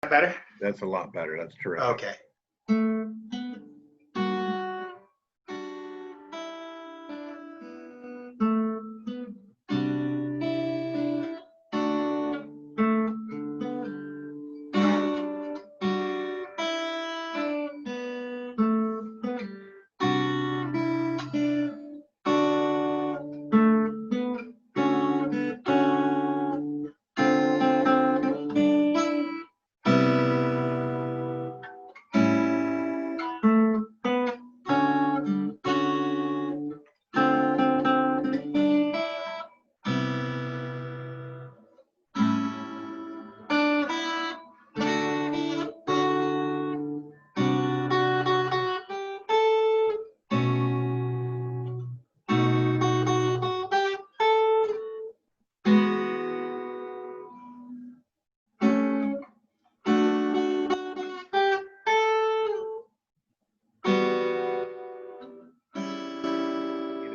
better? That's a lot better. That's terrific. Okay.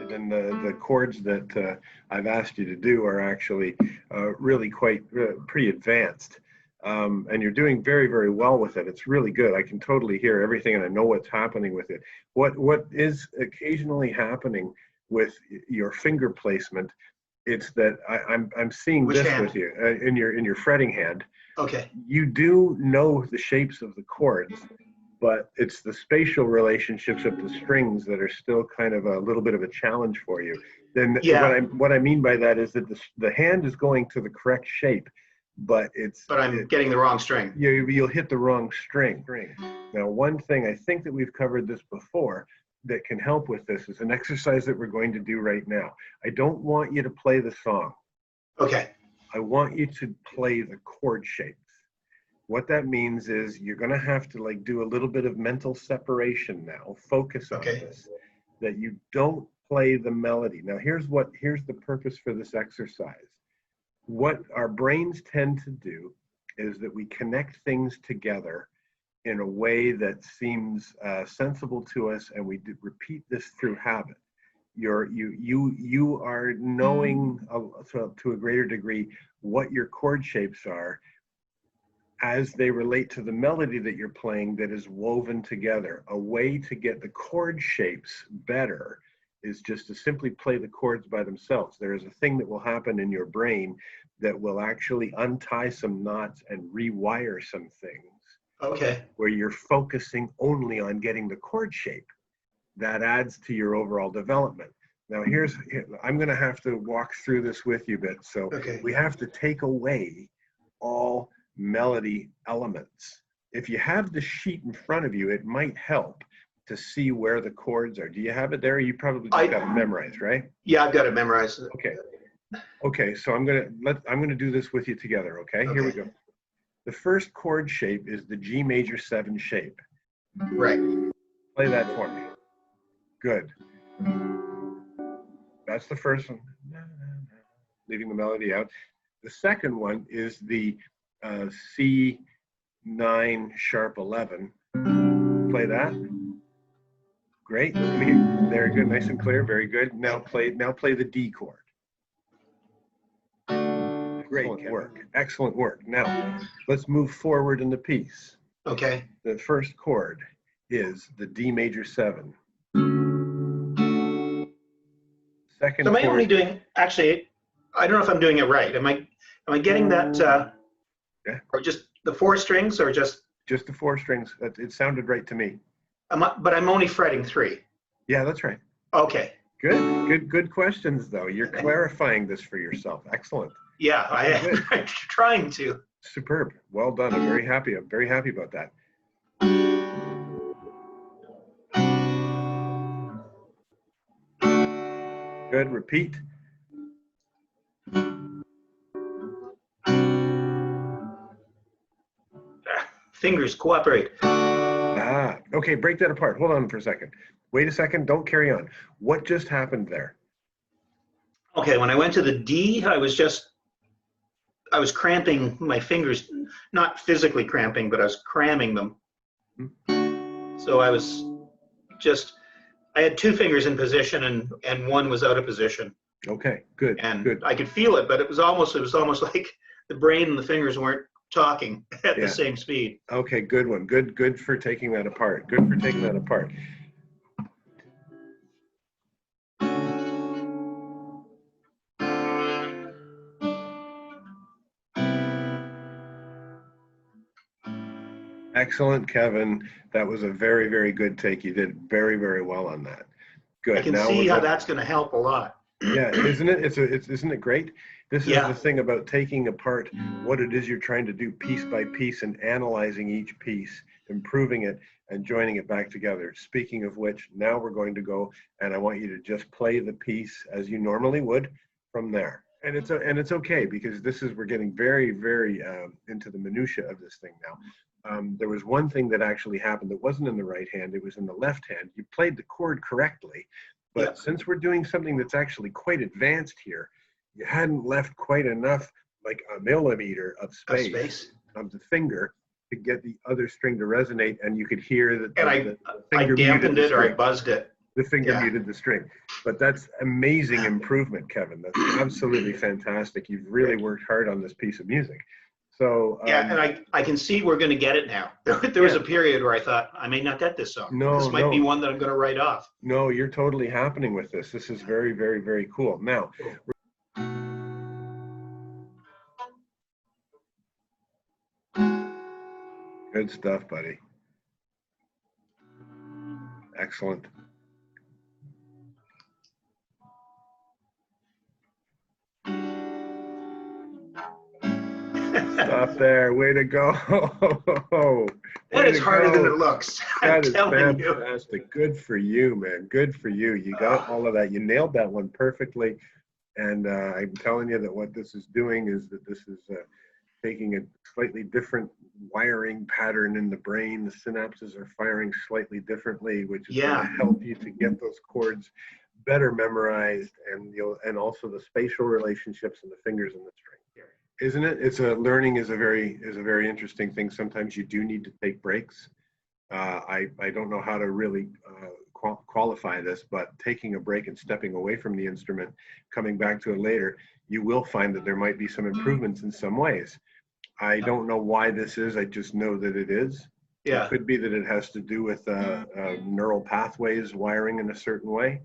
And the chords that I've asked you to do are actually really quite pretty advanced. And you're doing very, very well with it. It's really good. I can totally hear everything, and I know what's happening with it. What is occasionally happening with your finger placement, it's that I'm seeing Which this hand? with you in your fretting hand. Okay. You do know the shapes of the chords, but it's the spatial relationships of the strings that are still kind of a little bit of a challenge for you. Then Yeah. what I mean by that is that the hand is going to the correct shape, but I'm getting the wrong string. You'll hit the wrong string. Now, one thing I think that we've covered this before that can help with this is an exercise that we're going to do right now. I don't want you to play the song. Okay. I want you to play the chord shapes. What that means is you're going to have to like do a little bit of mental separation now, focus on this, that you don't play the melody. Now here's the purpose for this exercise. What our brains tend to do is that we connect things together in a way that seems sensible to us, and we repeat this through habit. You are knowing to a greater degree what your chord shapes are as they relate to the melody that you're playing that is woven together. A way to get the chord shapes better is just to simply play the chords by themselves. There is a thing that will happen in your brain that will actually untie some knots and rewire some things. Okay. Where you're focusing only on getting the chord shape. That adds to your overall development. Now I'm gonna have to walk through this with you a bit. So we have to take away all melody elements. If you have the sheet in front of you, it might help to see where the chords are. Do you have it there? You probably just got it memorized, right? Yeah, I've got it memorized. Okay, so I'm gonna do this with you together, okay? Here we go. The first chord shape is the G major 7 shape. Right. Play that for me. Good. That's the first one. Leaving the melody out. The second one is the C9 sharp 11. Play that. Great. Very good. Nice and clear. Very good. Now play the D chord. Great work. Excellent work. Now let's move forward in the piece. Okay. The first chord is the D major 7. Second. So am I only doing? Actually, I don't know if I'm doing it right. Am I getting that? Or just the 4 strings, or just the 4 strings? It sounded right to me. But I'm only fretting 3. Yeah, that's right. Okay. Good questions though. You're clarifying this for yourself. Excellent. Yeah, I'm trying to. Superb. Well done. I'm very happy. I'm very happy about that. Good. Repeat. Fingers cooperate. Okay, break that apart. Hold on for a second. Wait a second. Don't carry on. What just happened there? Okay, when I went to the D, I was cramping my fingers, not physically cramping, but I was cramming them. So I had 2 fingers in position and one was out of position. Okay, good. And good. I could feel it, but it was almost like the brain and the fingers weren't talking at the Yeah. same speed. Okay, good one. Good for taking that apart. Good for taking that apart. Excellent, Kevin. That was a very, very good take. You did very, very well on that. I Good. can Now see we're how going. that's going to help a lot. Yeah, isn't it? Isn't it great? This is Yeah. the thing about taking apart what it is you're trying to do piece by piece and analyzing each piece, improving it, and joining it back together. Speaking of which, now we're going to go, and I want you to just play the piece as you normally would from there. And it's okay, because we're getting very, very into the minutia of this thing now. There was one thing that actually happened that wasn't in the right hand; it was in the left hand. You played the chord correctly, but Yeah. since we're doing something that's actually quite advanced here, you hadn't left quite enough, like a millimeter of space of the finger to get the other string to resonate, and you could hear that And the I finger muted dampened the it or I string. buzzed it. The finger Yeah. muted the string. But that's amazing improvement, Kevin. That's absolutely fantastic. You've really worked hard on this piece of music. So Yeah, and I can see we're going to get it now. There was a period where I thought I may not get this song. This might be one that I'm going to write off. No, you're totally happening with this. This is very, very, very cool. Now, good stuff, buddy. Excellent. Stop there. Way to go. That is harder than it looks. I'm That is telling you. fantastic. Good for you, man. Good for you. You got all of that. You nailed that one perfectly. And I'm telling you that what this is doing is that this is taking a slightly different wiring pattern in the brain. The synapses are firing slightly differently, which is going to help you to get those chords better memorized, and also the spatial relationships and the fingers and the string. Isn't it? Learning is a very interesting thing. Sometimes you do need to take breaks. I don't know how to really qualify this, but taking a break and stepping away from the instrument, coming back to it later, you will find that there might be some improvements in some ways. I don't know why this is. I just know that it is. Yeah. It could be that it has to do with neural pathways wiring in a certain way.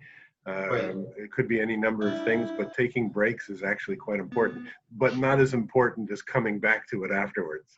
It could be any number of things, but taking breaks is actually quite important, but not as important as coming back to it afterwards.